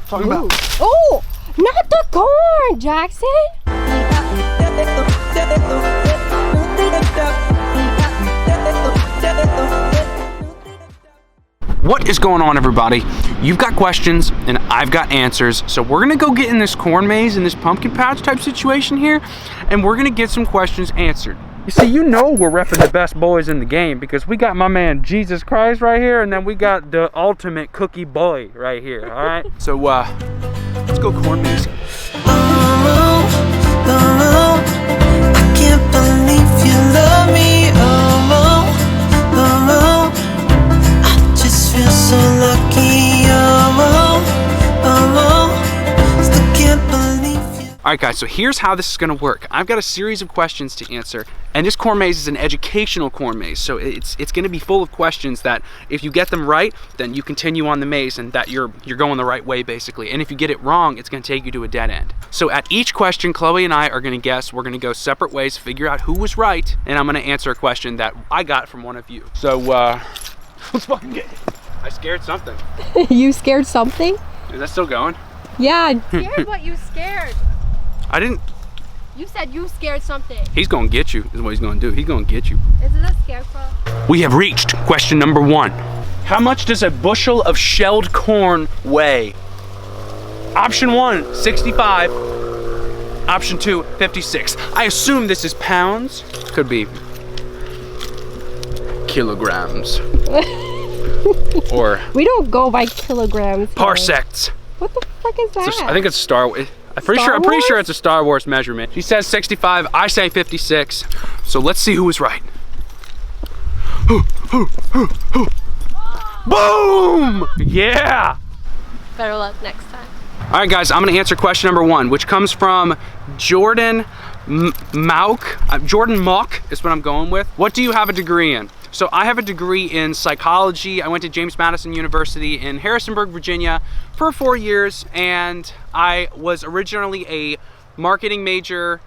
Talking about. Oh, not the corn, Jackson. What is going on, everybody? You've got questions and I've got answers. So we're gonna go get in this corn maze, in this pumpkin patch type situation here, and we're gonna get some questions answered. You see, you know we're repping the best boys in the game because we got my man Jesus Christ right here, and then we got the ultimate cookie boy right here, all right? So let's go corn mazing. I can't believe you love me. I just feel so lucky. Still can't believe you. All right, guys, so here's how this is gonna work. I've got a series of questions to answer, and this corn maze is an educational corn maze. So it's gonna be full of questions that if you get them right, then you continue on the maze and that you're going the right way, basically. And if you get it wrong, it's gonna take you to a dead end. So at each question, Chloe and I are gonna guess. We're gonna go separate ways, figure out who was right, and I'm gonna answer a question that I got from one of you. So let's fucking get it. I scared something. You scared something? Is that still going? Yeah. Scared what you scared? I didn't. You said you scared something. He's gonna get you, is what he's gonna do. He's gonna get you. Is it a scarecrow? We have reached question number 1. How much does a bushel of shelled corn weigh? Option 1, 65. Option 2, 56. I assume this is pounds. Could be kilograms. Or We don't go by kilograms. parsecs. What the fuck is that? I think it's I'm pretty sure it's a Star Wars measurement. She says 65, I say 56. So let's see who was right. Boom! Yeah! Better luck next time. All right, guys, I'm gonna answer question number 1, which comes from Jordan Mauk. Jordan Mauk is what I'm going with. What do you have a degree in? So I have a degree in psychology. I went to James Madison University in Harrisonburg, Virginia for 4 years, and I was originally a marketing major,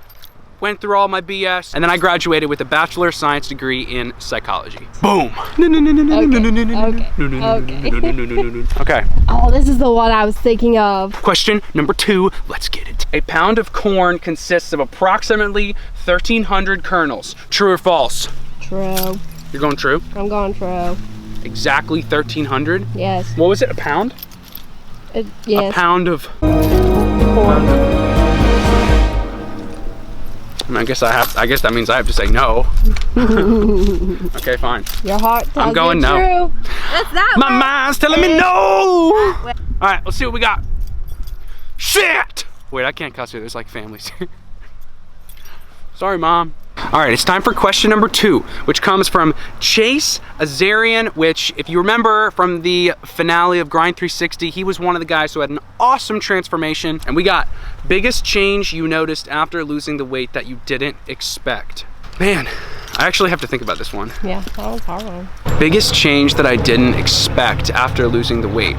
went through all my BS, and then I graduated with a Bachelor of Science degree in psychology. Boom. Okay. Oh, this is the one I was thinking of. Question number 2, let's get it. A pound of corn consists of approximately 1,300 kernels. True or false? True. You're going true? I'm going true. Exactly 1,300? Yes. What was it, a pound? Yes. A pound of... Corn. I guess that means I have to say no. Okay, fine. Your heart tells I'm going you no. true. That's that My way. mind's telling me no! All right, let's see what we got. Shit! Wait, I can't cuss here. There's like families here. Sorry, Mom. All right, it's time for question number 2, which comes from Chase Azarian, which, if you remember from the finale of Grind 360, he was one of the guys who had an awesome transformation. And we got biggest change you noticed after losing the weight that you didn't expect. Man, I actually have to think about this one. Yeah, that was hard one. Biggest change that I didn't expect after losing the weight.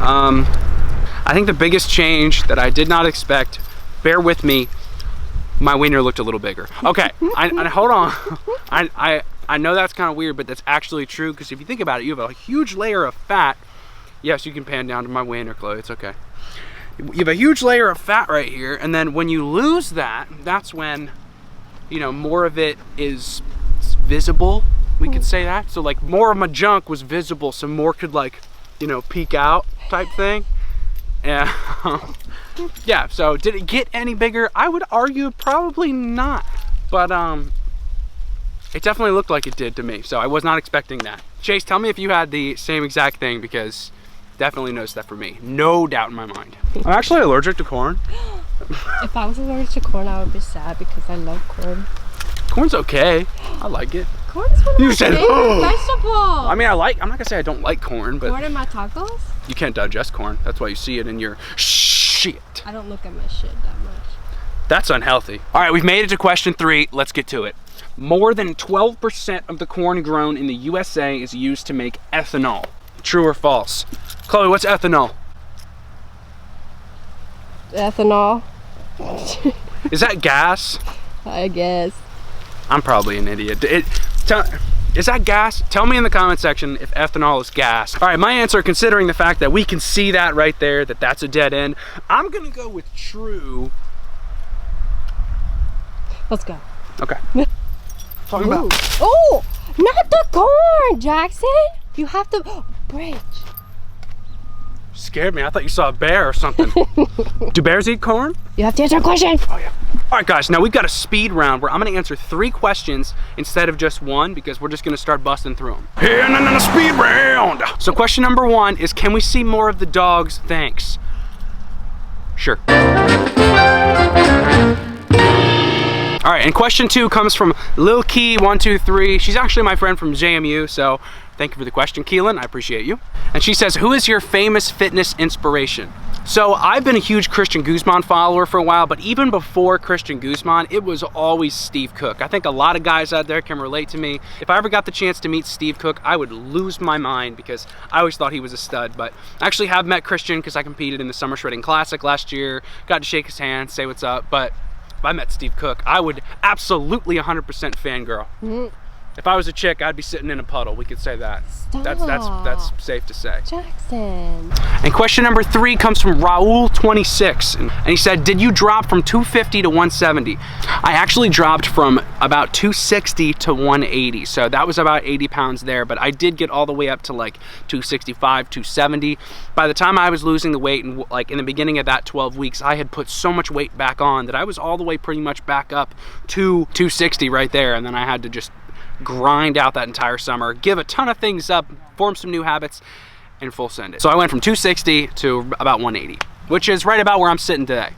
I think the biggest change that I did not expect, bear with me, my wiener looked a little bigger. Okay, hold on. I know that's kind of weird, but that's actually true, because if you think about it, you have a huge layer of fat. Yes, you can pan down to my wiener, Chloe, it's okay. You have a huge layer of fat right here, and then when you lose that, that's when, you know, more of it is visible, we could say that. So like more of my junk was visible, so more could, like, you know, peek out type thing. Yeah. Yeah, so did it get any bigger? I would argue probably not, but it definitely looked like it did to me, so I was not expecting that. Chase, tell me if you had the same exact thing, because definitely noticed that for me. No doubt in my mind. I'm actually allergic to corn. If I was allergic to corn, I would be sad because I love corn. Corn's okay. I like it. Corn is one of You my said, favorite "Oh." vegetables. I mean, I'm not gonna say I don't like corn, but Corn in my tacos? you can't digest corn. That's why you see it in your shit. I don't look at my shit that much. That's unhealthy. All right, we've made it to question 3. Let's get to it. More than 12% of the corn grown in the USA is used to make ethanol. True or false? Chloe, what's ethanol? Ethanol, Is that gas? I guess. I'm probably an idiot. Is that gas? Tell me in the comment section if ethanol is gas. All right, my answer, considering the fact that we can see that right there, that that's a dead end, I'm gonna go with true. Let's go. Okay. Talking about. Oh, not the corn, Jackson. You have to bridge. Scared me. I thought you saw a bear or something. Do bears eat corn? You have to answer a question. Oh yeah. All right, guys. Now we've got a speed round where I'm gonna answer 3 questions instead of just 1 because we're just gonna start busting through them. And then a speed round. So question number 1 is, can we see more of the dogs? Thanks. Sure. All right, and question 2 comes from Lil Key123. She's actually my friend from JMU, so thank you for the question, Keelan. I appreciate you. And she says, who is your famous fitness inspiration? So I've been a huge Christian Guzman follower for a while, but even before Christian Guzman, it was always Steve Cook. I think a lot of guys out there can relate to me. If I ever got the chance to meet Steve Cook, I would lose my mind because I always thought he was a stud. But I actually have met Christian because I competed in the Summer Shredding Classic last year, got to shake his hand, say what's up. But if I met Steve Cook, I would absolutely 100% fangirl. If I was a chick, I'd be sitting in a puddle. We could say that. Stop. That's safe to say. Jackson. And question number 3 comes from Raul26, and he said, did you drop from 250 to 170? I actually dropped from about 260 to 180, so that was about 80 pounds there, but I did get all the way up to like 265, 270. By the time I was losing the weight, and like in the beginning of that 12 weeks, I had put so much weight back on that I was all the way pretty much back up to 260 right there, and then I had to just grind out that entire summer, give a ton of things up, form some new habits, and full send it. So I went from 260 to about 180, which is right about where I'm sitting today.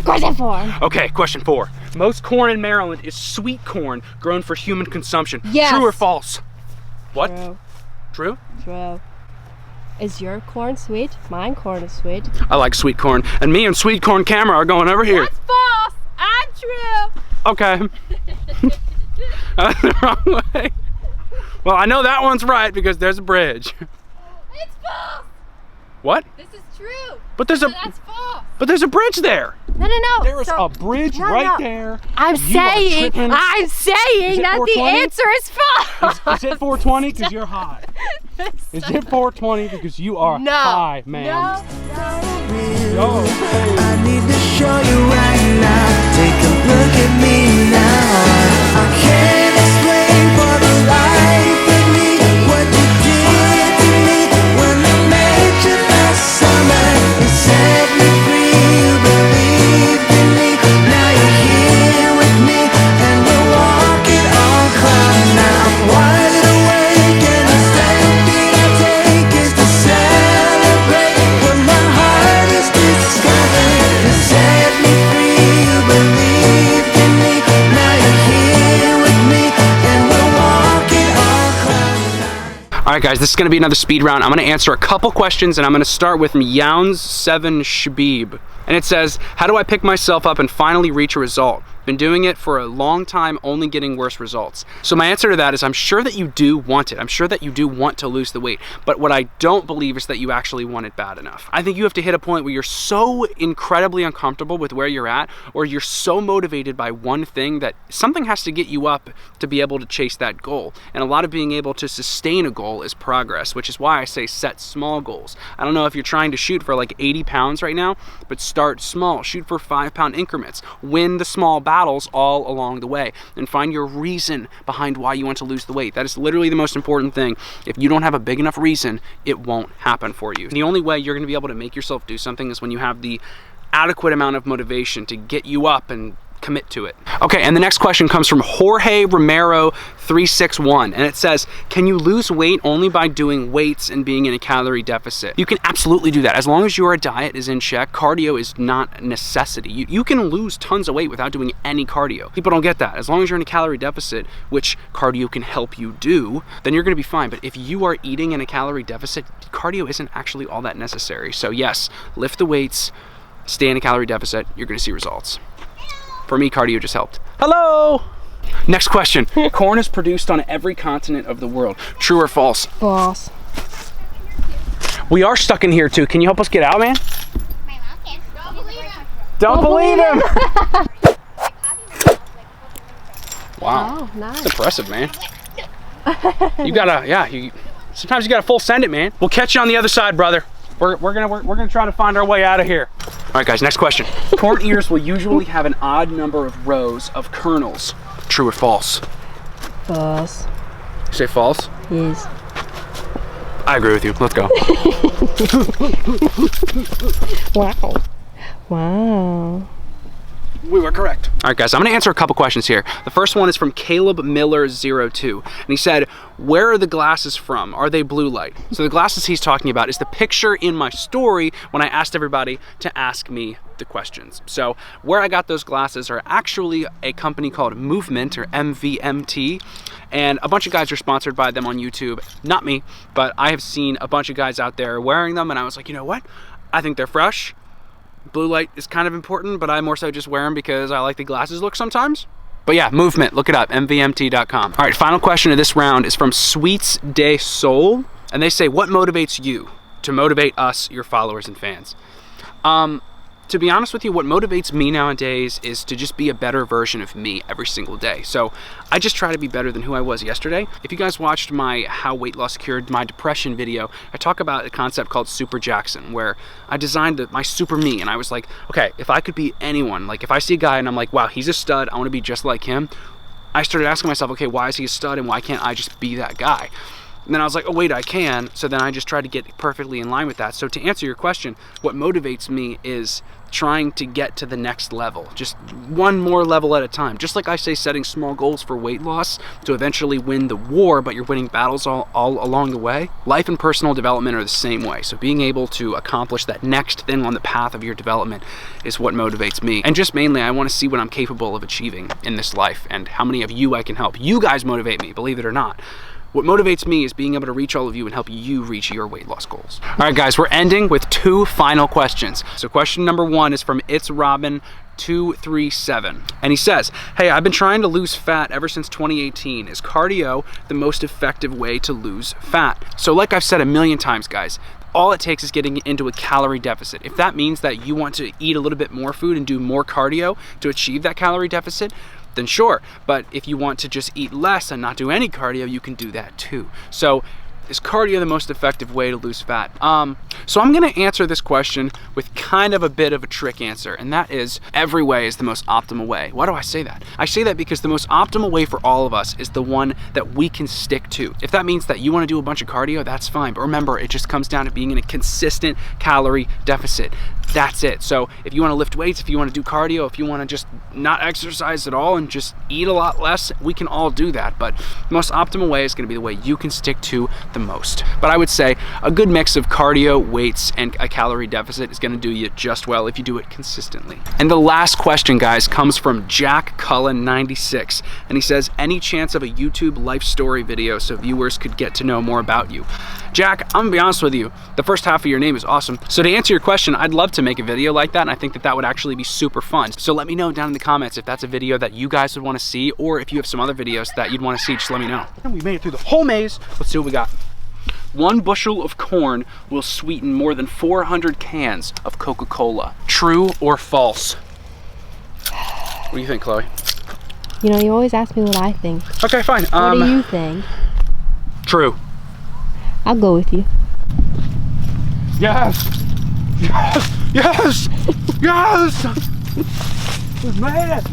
Question 4. Okay, question 4. Most corn in Maryland is sweet corn grown for human consumption. Yes. True or false? What? True. True? True. Is your corn sweet? Mine corn is sweet. I like sweet corn, and me and sweet corn camera are going over here. That's false. I'm true. Okay. The wrong way. Well, I know that one's right because there's a bridge. It's false. What? This is true. But there's So a that's false. there's a bridge there. No. There is So- a bridge no, right no. there. I'm You are saying tripping. Is it that the 420? answer is false. Is it 420 because you're high? Is it 420 because you are No. high, man? No. Yo, hey. I need to show you right now. Take a look at me now. I can't explain for the life of me what you did to me when I met you last summer. You set me free, you believed in me. Now you're here with me, and we're walking on cloud now. I'm wide awake, and the step that I take is to celebrate what my heart is discovering. You set me free, you believed in me. Now you're here with me, and we're walking on cloud. All right, guys, this is gonna be another speed round. I'm gonna answer a couple questions, and I'm gonna start with Youns7 Shabib. And it says, how do I pick myself up and finally reach a result? Been doing it for a long time, only getting worse results. So my answer to that is I'm sure that you do want it. I'm sure that you do want to lose the weight. But what I don't believe is that you actually want it bad enough. I think you have to hit a point where you're so incredibly uncomfortable with where you're at, or you're so motivated by one thing that something has to get you up to be able to chase that goal. And a lot of being able to sustain a goal is progress, which is why I say set small goals. I don't know if you're trying to shoot for like 80 pounds right now, but start small. Shoot for 5-pound increments. Win the small battles all along the way, and find your reason behind why you want to lose the weight. That is literally the most important thing. If you don't have a big enough reason, it won't happen for you. And the only way you're going to be able to make yourself do something is when you have the adequate amount of motivation to get you up and commit to it. Okay, and the next question comes from Jorge Romero 361, and it says, can you lose weight only by doing weights and being in a calorie deficit? You can absolutely do that. As long as your diet is in check, cardio is not a necessity. You can lose tons of weight without doing any cardio. People don't get that. As long as you're in a calorie deficit, which cardio can help you do, then you're gonna be fine. But if you are eating in a calorie deficit, cardio isn't actually all that necessary. So yes, lift the weights, stay in a calorie deficit, you're gonna see results. For me, cardio just helped. Hello! Next question. Corn is produced on every continent of the world. True or false? False. We are stuck in here too. Can you help us get out, man? Don't believe him. Don't believe him! Wow. Oh, nice. That's impressive, man. You gotta, yeah, sometimes you gotta full send it, man. We'll catch you on the other side, brother. We're gonna try to find our way out of here. All right, guys, next question. Corn ears will usually have an odd number of rows of kernels. True or false? False. You say false? Yes. I agree with you. Let's go. Wow. Wow. We were correct. All right, guys, I'm gonna answer a couple questions here. The first one is from Caleb Miller02, and he said, where are the glasses from? Are they blue light? So the glasses he's talking about is the picture in my story when I asked everybody to ask me the questions. So where I got those glasses are actually a company called Movement, or MVMT, and a bunch of guys are sponsored by them on YouTube. Not me, but I have seen a bunch of guys out there wearing them, and I was like, you know what? I think they're fresh. Blue light is kind of important, but I more so just wear them because I like the glasses look sometimes. But yeah, Movement, look it up, mvmt.com. All right, final question of this round is from Sweets de Soul, and they say, what motivates you to motivate us, your followers and fans? To be honest with you, what motivates me nowadays is to just be a better version of me every single day. So I just try to be better than who I was yesterday. If you guys watched my How Weight Loss Cured My Depression video, I talk about a concept called Super Jackson, where I designed my super me, and I was like, okay, if I could be anyone, like if I see a guy and I'm like, wow, he's a stud, I want to be just like him, I started asking myself, okay, why is he a stud and why can't I just be that guy? And then I was like, oh wait, I can. So then I just tried to get perfectly in line with that. So to answer your question, what motivates me is trying to get to the next level, just one more level at a time. Just like I say, setting small goals for weight loss to eventually win the war, but you're winning battles all along the way. Life and personal development are the same way. So being able to accomplish that next thing on the path of your development is what motivates me. And just mainly, I want to see what I'm capable of achieving in this life and how many of you I can help. You guys motivate me, believe it or not. What motivates me is being able to reach all of you and help you reach your weight loss goals. All right, guys, we're ending with 2 final questions. So question number 1 is from It's Robin 237, and he says, hey, I've been trying to lose fat ever since 2018. Is cardio the most effective way to lose fat? So like I've said a million times, guys, all it takes is getting into a calorie deficit. If that means that you want to eat a little bit more food and do more cardio to achieve that calorie deficit, then sure. But if you want to just eat less and not do any cardio, you can do that too. So is cardio the most effective way to lose fat? So I'm gonna answer this question with kind of a bit of a trick answer, and that is every way is the most optimal way. Why do I say that? I say that because the most optimal way for all of us is the one that we can stick to. If that means that you wanna do a bunch of cardio, that's fine. But remember, it just comes down to being in a consistent calorie deficit. That's it. So if you want to lift weights, if you want to do cardio, if you want to just not exercise at all and just eat a lot less, we can all do that. But the most optimal way is going to be the way you can stick to the most. But I would say a good mix of cardio, weights, and a calorie deficit is going to do you just well if you do it consistently. And the last question, guys, comes from Jack Cullen 96, and he says, any chance of a YouTube life story video so viewers could get to know more about you? Jack, I'm gonna be honest with you, the first half of your name is awesome. So to answer your question, I'd love to make a video like that, and I think that that would actually be super fun. So let me know down in the comments if that's a video that you guys would want to see, or if you have some other videos that you'd want to see, just let me know. And we made it through the whole maze. Let's see what we got. 1 bushel of corn will sweeten more than 400 cans of Coca-Cola. True or false? What do you think, Chloe? You know, you always ask me what I think. Okay, fine. What do you think? True. I'll go with you. Yes! Yes! Yes! Yes! We made it!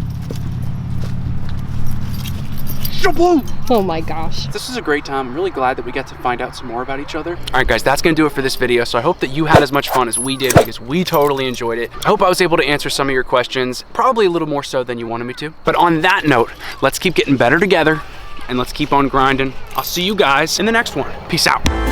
Oh my gosh. This is a great time. I'm really glad that we get to find out some more about each other. All right, guys, that's gonna do it for this video. So I hope that you had as much fun as we did, because we totally enjoyed it. I hope I was able to answer some of your questions, probably a little more so than you wanted me to. But on that note, let's keep getting better together and let's keep on grinding. I'll see you guys in the next one. Peace out.